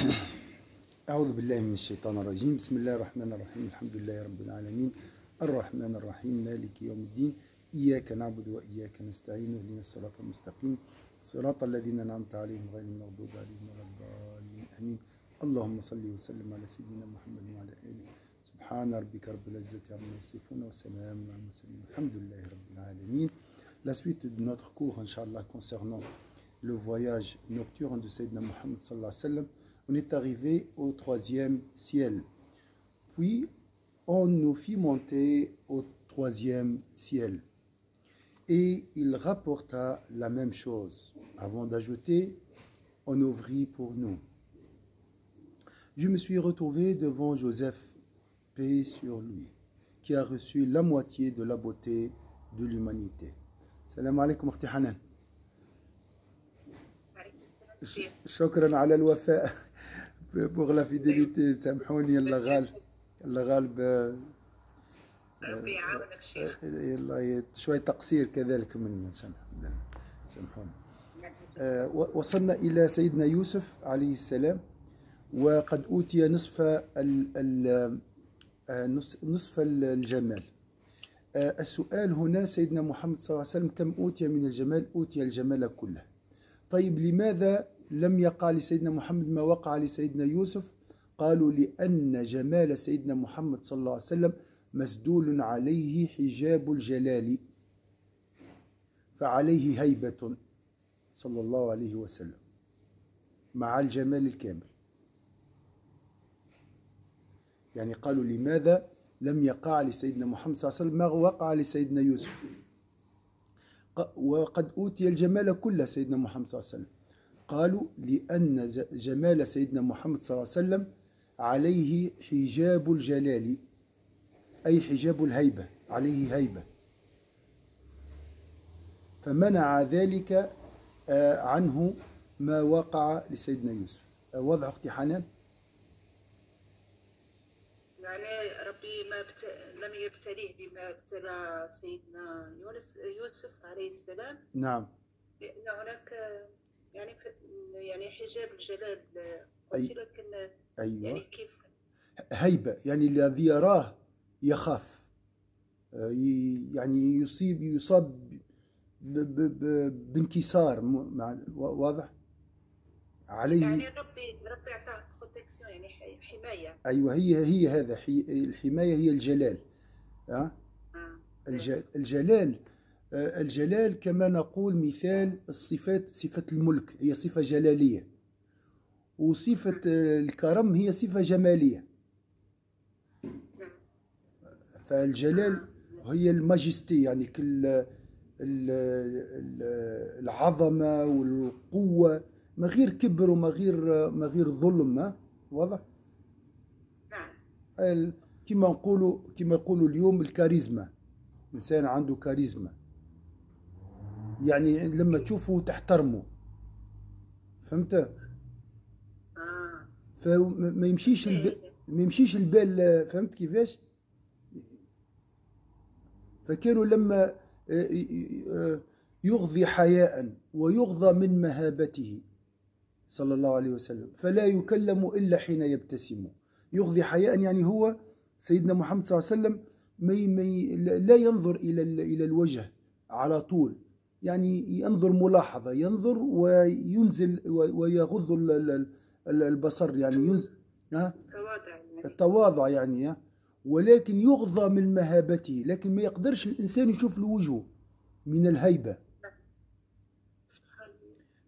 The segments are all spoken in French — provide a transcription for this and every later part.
أعوذ بالله من الشيطان الرجيم. بسم الله الرحمن الرحيم. الحمد لله رب العالمين الرحمن الرحيم مالك يوم الدين. إياك نعبد وإياك نستعين اهدنا الصراط المستقيم صراط الذين أنعمت عليهم غير المغضوب عليهم ولا الضالين آمين. اللهم صل وسلم على سيدنا محمد وعلى آله. سبحان ربك رب العزة عما يصفون وسلام على المرسلين الحمد لله رب العالمين. La suite de notre cours, Inch'Allah, concernant le voyage nocturne de Sayyidina Muhammad sallallahu alayhi wa sallam. On est arrivé au 3e ciel. Puis, on nous fit monter au 3e ciel. Et il rapporta la même chose. Avant d'ajouter, on ouvrit pour nous. Je me suis retrouvé devant Joseph, paix sur lui, qui a reçu la moitié de la beauté de l'humanité. Salam alaikum, Akhti Hanan. شكرا على الوفاء pour la fidélité. سامحوني الله غالب ربي يعاونك شيخ. الله شوي تقصير كذلك مني سامحوني. وصلنا إلى سيدنا يوسف عليه السلام، وقد أوتي نصف الجمال. السؤال هنا سيدنا محمد صلى الله عليه وسلم كم أوتي من الجمال؟ أوتي الجمال كله. طيب لماذا لم يقع لسيدنا محمد ما وقع لسيدنا يوسف؟ قالوا لأن جمال سيدنا محمد صلى الله عليه وسلم مسدول عليه حجاب الجلال، فعليه هيبة صلى الله عليه وسلم مع الجمال الكامل. يعني قالوا لماذا لم يقع لسيدنا محمد صلى الله عليه وسلم ما وقع لسيدنا يوسف؟ وقد أوتي الجمال كله سيدنا محمد صلى الله عليه وسلم. قالوا لأن جمال سيدنا محمد صلى الله عليه وسلم عليه حجاب الجلال، أي حجاب الهيبة، عليه هيبة، فمنع ذلك عنه ما وقع لسيدنا يوسف. واضح أختي حنان؟ يعني ربي لم يبتليه بما ابتلى سيدنا يوسف عليه السلام. نعم. لأن هناك يعني حجاب الجلال قلت لك. أيوة. يعني كيف هيبة، يعني الذي يراه يخاف، يعني يصاب بانكسار. واضح عليه. يعني ربي اعطاه بروتكسيون، يعني حماية. ايوه، هي هذا الحماية، هي الجلال. الجلال كما نقول مثال الصفات، صفة الملك هي صفة جلالية، وصفة الكرم هي صفة جمالية. فالجلال هي الماجستي، يعني كل العظمة والقوة، ما غير كبر وما غير ظلم. واضح؟ نعم. كما يقولوا اليوم الكاريزما، إنسان عنده كاريزما، يعني لما تشوفه تحترمه. فهمت؟ فما يمشيش البال. فهمت كيفاش؟ فكانوا لما يغضي حياء ويغضى من مهابته صلى الله عليه وسلم فلا يكلم إلا حين يبتسم. يغضي حياء يعني هو سيدنا محمد صلى الله عليه وسلم لا ينظر إلى الوجه على طول، يعني ينظر ملاحظة، ينظر وينزل ويغض البصر، يعني ينزل التواضع يعني، ولكن يغضى من مهابته، لكن ما يقدرش الإنسان يشوف الوجه من الهيبة.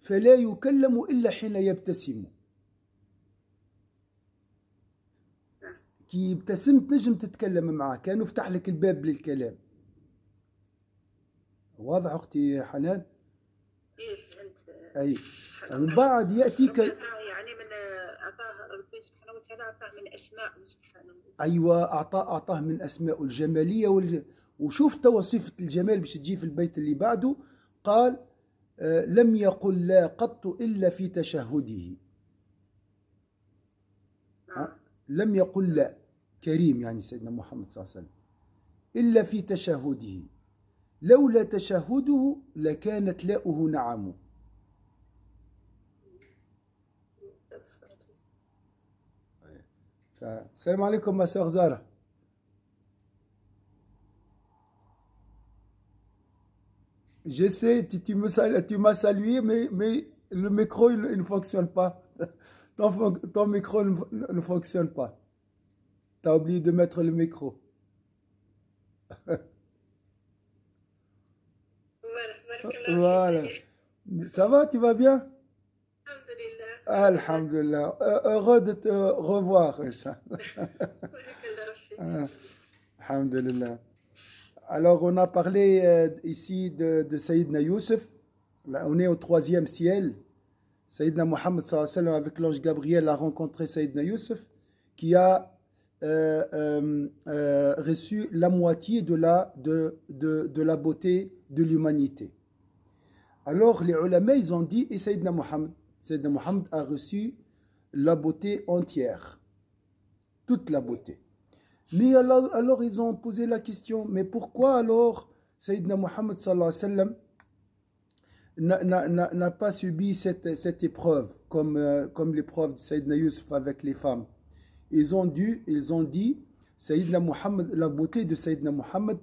فلا يكلم إلا حين يبتسم. كي يبتسم تنجم تتكلم معه، كأنه فتح لك الباب للكلام. واضح أختي حنان؟ إيه فهمت. أي. ومن بعد يأتيك، يعني من أعطاه ربي سبحانه وتعالى، أعطاه من أسماء سبحانه وتعالى. أيوة، أعطاه من أسماء الجمالية وشوف توا صفة الجمال باش تجي في البيت اللي بعده. قال لم يقل لا قط إلا في تشهده. لم يقل لا، كريم يعني سيدنا محمد صلى الله عليه وسلم، إلا في تشهده. لولا تشهده لكانت لاؤه نعم. Salam alaikum, ma soeur Zara. Je sais, tu m'as salué, mais le micro, il ne fonctionne pas. Ton micro ne fonctionne pas. Tu as oublié de mettre le micro. Voilà, barakallah fi, ça Voilà. y est. Ça va, tu vas bien? Alhamdulillah, alhamdulillah. Alhamdulillah. Heureux de te revoir, Inch'Allah. Barakallah fi. Alhamdulillah. Alors, on a parlé ici de Sayyidina Youssef. Là, on est au troisième ciel. Sayyidina Muhammad sallallahu alayhi wa sallam, avec l'ange Gabriel, a rencontré Sayyidina Youssef, qui a reçu la moitié de la beauté de l'humanité. Alors, les ulama, ils ont dit, et Sayyidina Muhammad a reçu la beauté entière, toute la beauté. Mais alors, ils ont posé la question, mais pourquoi alors Sayyidina Muhammad sallallahu alayhi wa sallam n'a pas subi cette épreuve, comme l'épreuve de Sayyidina Youssef avec les femmes? Ils ont dit, Sayyidina Muhammad, la beauté de Sayyidina Muhammad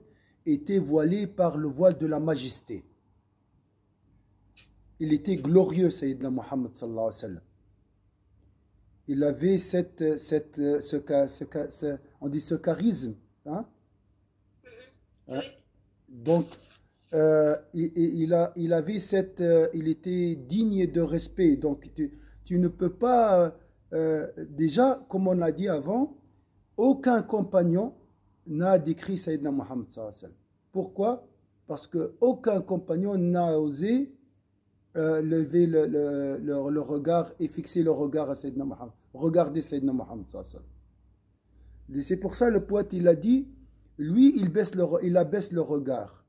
était voilée par le voile de la majesté. Il était glorieux, Sayyidina Muhammad sallallahu alayhi wa sallam. Il avait on dit ce charisme. Hein? Hein? Donc, il avait il était digne de respect. Donc, tu ne peux pas, déjà, comme on l'a dit avant, aucun compagnon n'a décrit Sayyidina Muhammad sallallahu alayhi wa sallam. Pourquoi? Parce qu'aucun compagnon n'a osé lever le regard et fixer le regard à Sayyidina Muhammad. Regardez Sayyidina Muhammad sallallahu alayhi wa sallam. Et c'est pour ça le poète, il a dit, lui, il abaisse le regard.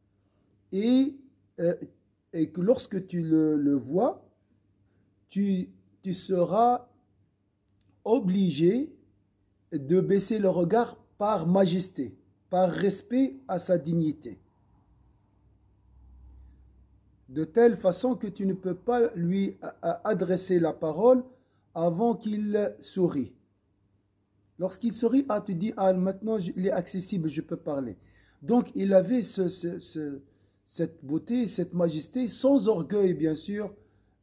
Et que lorsque tu le vois, tu seras obligé de baisser le regard par majesté, par respect à sa dignité. De telle façon que tu ne peux pas lui adresser la parole avant qu'il sourit. Lorsqu'il sourit, tu dis, maintenant il est accessible, je peux parler. Donc il avait cette beauté, cette majesté, sans orgueil bien sûr.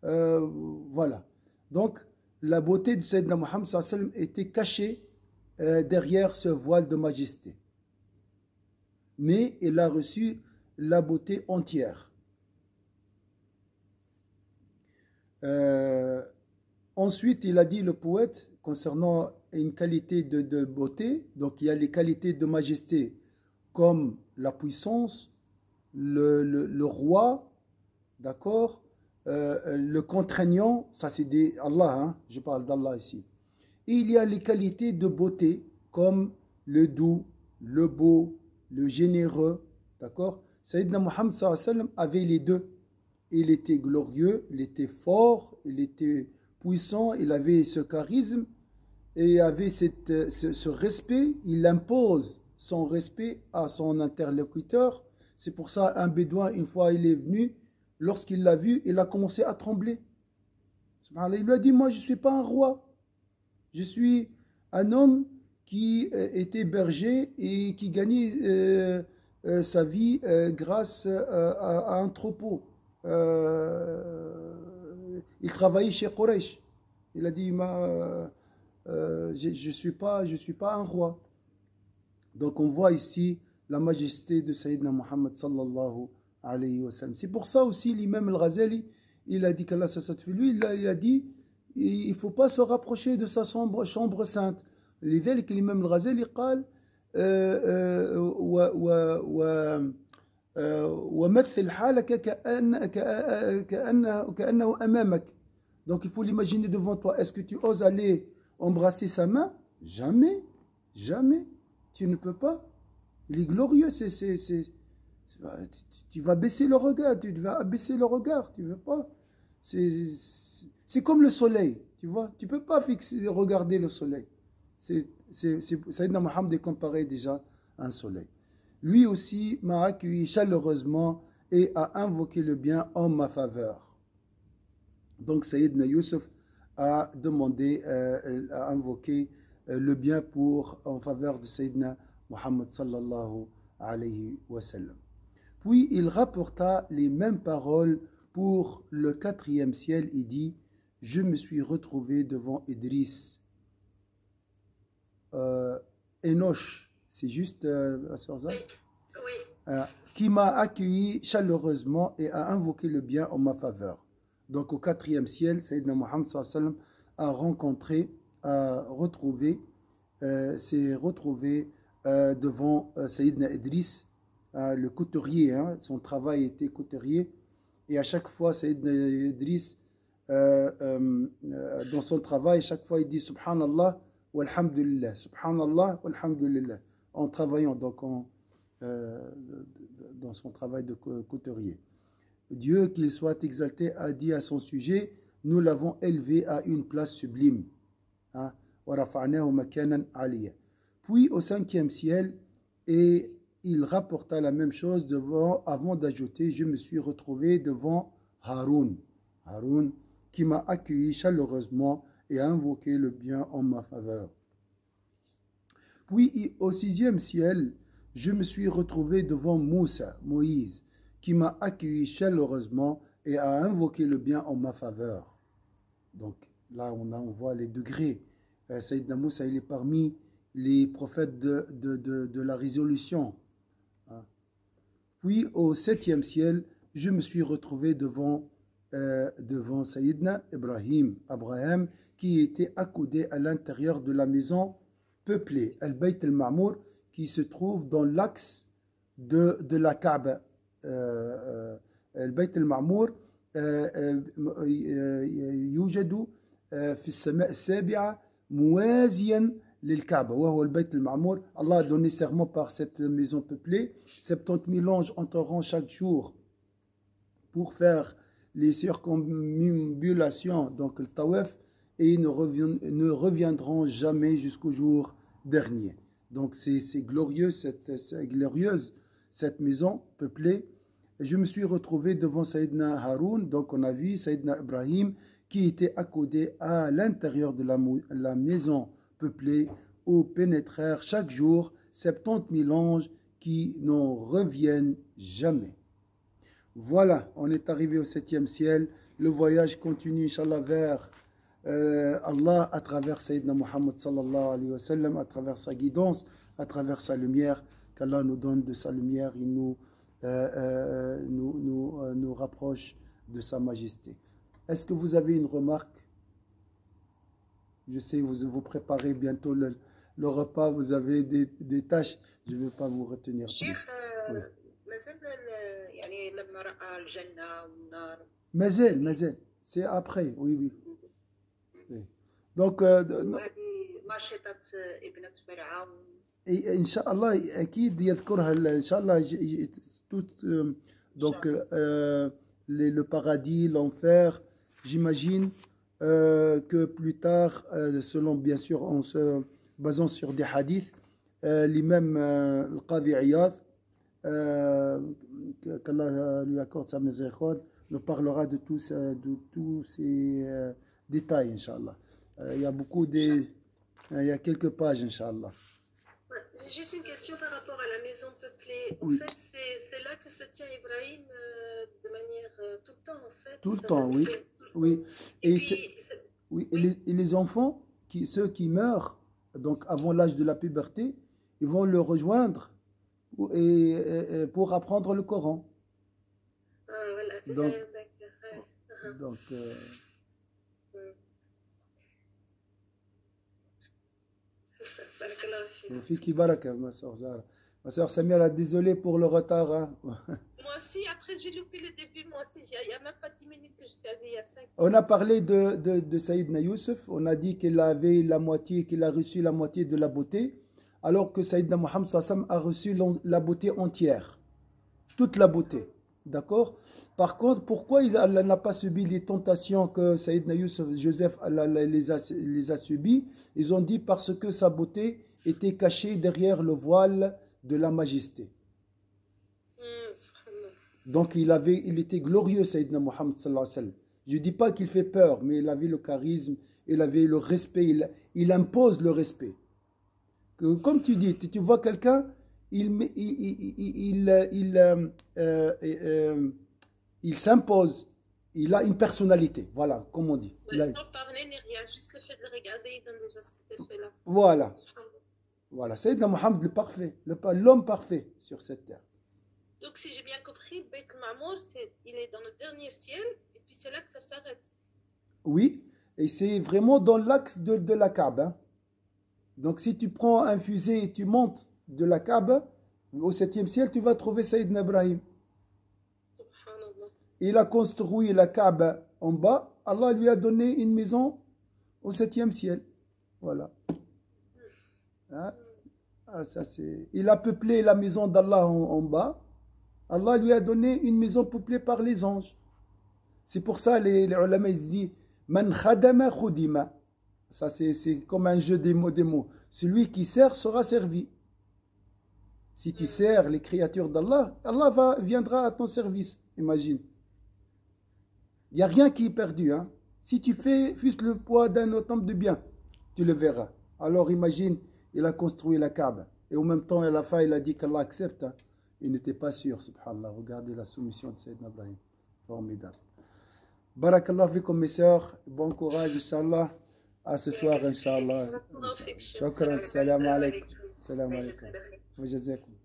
Voilà. Donc la beauté de Sayyidina Muhammad sallallahu alayhi wa sallam était cachée derrière ce voile de majesté. Mais il a reçu la beauté entière. Ensuite, il a dit, le poète, concernant une qualité de beauté, donc il y a les qualités de majesté comme la puissance, le roi, d'accord, le contraignant, ça c'est Allah, hein, je parle d'Allah ici. Et il y a les qualités de beauté comme le doux, le beau, le généreux, d'accord. Sayyidina Muhammad sallallahu alayhi wa sallam avait les deux. Il était glorieux, il était fort, il était puissant, il avait ce charisme et avait ce respect. Il impose son respect à son interlocuteur. C'est pour ça un bédouin, une fois il est venu, lorsqu'il l'a vu, il a commencé à trembler. Il lui a dit, moi je ne suis pas un roi, je suis un homme qui était berger et qui gagnait sa vie grâce à un troupeau. Il travaillait chez Quraysh. Il a dit, je suis pas un roi. Donc on voit ici la majesté de Sayyidina Muhammad sallallahu alayhi wa sallam. C'est pour ça aussi l'imam al-Ghazali, il a dit qu'Allah se satisfait lui, il a dit, il ne faut pas se rapprocher de sa chambre sainte. لذلك الإمام الغزالي قال ومثل حالك كأنه أمامك. Donc il faut l'imaginer devant toi. Est-ce que tu oses aller embrasser sa main? Jamais, jamais. Tu ne peux pas. Il est glorieux. Tu vas baisser le regard. Tu vas abaisser le regard. Tu ne veux pas. C'est comme le soleil. Tu vois. Tu ne peux pas regarder le soleil. Sayyidina Muhammad est comparé déjà à un soleil. Lui aussi m'a accueilli chaleureusement et a invoqué le bien en ma faveur. Donc Sayyidina Youssef a demandé, a invoqué le bien en faveur de Sayyidina Muhammad sallallahu alayhi wa sallam. Puis il rapporta les mêmes paroles pour le quatrième ciel. Il dit: je me suis retrouvé devant Idriss. Enoch, c'est juste la sœur Zah? Oui, oui. Qui m'a accueilli chaleureusement et a invoqué le bien en ma faveur. Donc au quatrième ciel, Sayyidina Muhammad sallallahu alayhi wa sallam a rencontré, s'est retrouvé devant Sayyidina Idriss, le couturier, hein, son travail était couturier, et à chaque fois Sayyidina Idriss, dans son travail, chaque fois il dit Subhanallah walhamdulillah, Subhanallah walhamdulillah, en travaillant, donc dans son travail de couturier. Dieu, qu'il soit exalté, a dit à son sujet: nous l'avons élevé à une place sublime. Hein? Puis au cinquième ciel, et il rapporta la même chose avant d'ajouter: je me suis retrouvé devant Haroun. Haroun qui m'a accueilli chaleureusement et a invoqué le bien en ma faveur. Puis au sixième ciel, je me suis retrouvé devant Moussa, Moïse, qui m'a accueilli chaleureusement et a invoqué le bien en ma faveur. Donc là, on voit les degrés. Sayyidina Moussa, il est parmi les prophètes de la résolution. Puis au septième ciel, je me suis retrouvé devant Sayyidina Abraham, qui était accoudé à l'intérieur de la maison peuplée, Al-Bayt al-Ma'mour, qui se trouve dans l'axe de la Kaaba. Al-Bayt al-Ma'mour يوجد في السماء السابعة موازيا للكعبة وهو البيت المعمور. Allah a donné serment par cette maison peuplée. 70 000 anges entreront chaque jour pour faire les circumambulations, donc le tawaf, et ils ne reviendront jamais jusqu'au jour dernier. Donc c'est glorieux, glorieuse cette maison peuplée. Et je me suis retrouvé devant Sayyidina Haroun, donc on a vu Sayyidina Ibrahim qui était accoudé à l'intérieur de la maison peuplée où pénétrèrent chaque jour 70 000 anges qui n'en reviennent jamais. Voilà, on est arrivé au septième ciel. Le voyage continue, Inch'Allah, vers Allah à travers Sayyidina Muhammad sallallahu alayhi wa sallam, à travers sa guidance, à travers sa lumière. Qu'Allah nous donne de sa lumière, il nous rapproche de sa majesté. Est-ce que vous avez une remarque? Je sais, vous préparez bientôt le repas, vous avez des tâches, je ne vais pas vous retenir plus. Oui. مازال c'est après, oui. Donc إن شاء الله أكيد يذكرها إن شاء الله donc le paradis, l'enfer, j'imagine que plus tard, selon bien sûr en se basant sur des hadiths, l'imam Al-Qadi Iyad, qu'Allah lui accorde sa miséricorde, nous parlera de tous ces détails, Inch'Allah. Il y a il y a quelques pages, Inch'Allah. Juste une question par rapport à la maison peuplée. Oui. En fait, c'est là que se tient Ibrahim de manière tout le temps, en fait. Tout le temps, oui. Oui. Et les enfants, ceux qui meurent, donc avant l'âge de la puberté, ils vont le rejoindre pour apprendre le Coran. Ah, voilà, c'est Donc, d'accord. Donc, Fiki Baraka, ma soeur Zara. Ma soeur Samira, désolé pour le retard. Hein. Moi aussi, après j'ai loupé le début, moi aussi. Il n'y a même pas 10 minutes que je suis arrivée, il y a 5 minutes. On a parlé de Sayyidina Youssef. On a dit qu'il avait qu'il a reçu la moitié de la beauté, alors que Sayyidina Muhammad Sassam a reçu la beauté entière. Toute la beauté. D'accord? Par contre, pourquoi il n'a pas subi les tentations que Sayyidina Joseph les a subies? Ils ont dit parce que sa beauté était cachée derrière le voile de la majesté. Donc il était glorieux, Sayyidina Muhammad sallallahu alayhi wa sallam. Je ne dis pas qu'il fait peur, mais il avait le charisme il avait le respect, il impose le respect. Comme tu dis, tu vois quelqu'un, il s'impose, il a une personnalité, voilà, comme on dit. Ouais, sans parler ni rien, juste le fait de le regarder, il donne déjà cet effet-là. Voilà. Voilà, Sayyidina Mohammed le parfait, l'homme parfait sur cette terre. Donc, si j'ai bien compris, Beit Mamour, il est dans le dernier ciel, et puis c'est là que ça s'arrête. Oui, et c'est vraiment dans l'axe de la Kaaba. Hein. Donc, si tu prends un fusée et tu montes de la Kaaba, au 7e ciel, tu vas trouver Sayyidina Ibrahim. Il a construit la Kaaba en bas. Allah lui a donné une maison au 7e ciel. Voilà. Hein? Ah, ça c'est... Il a peuplé la maison d'Allah en bas. Allah lui a donné une maison peuplée par les anges. C'est pour ça les ulama ils disent Man khadama khudima. Ça c'est comme un jeu des mots. Celui qui sert sera servi. Si tu sers les créatures d'Allah, Allah viendra à ton service. Imagine. Il n'y a rien qui est perdu. Hein. Si tu fais juste le poids d'un atome de bien, tu le verras. Alors imagine, il a construit la Kaaba. Et en même temps, à la fin, il a dit qu'Allah accepte. Hein. Il n'était pas sûr, subhanallah. Regardez la soumission de Sayyidina Ibrahim. Formidable. Barakallah fikum mes sœurs. Bon courage, Inch'Allah. À ce soir, Inch'Allah. Shukran. Salam alaikum. Salam alaikum. Wa jazakum.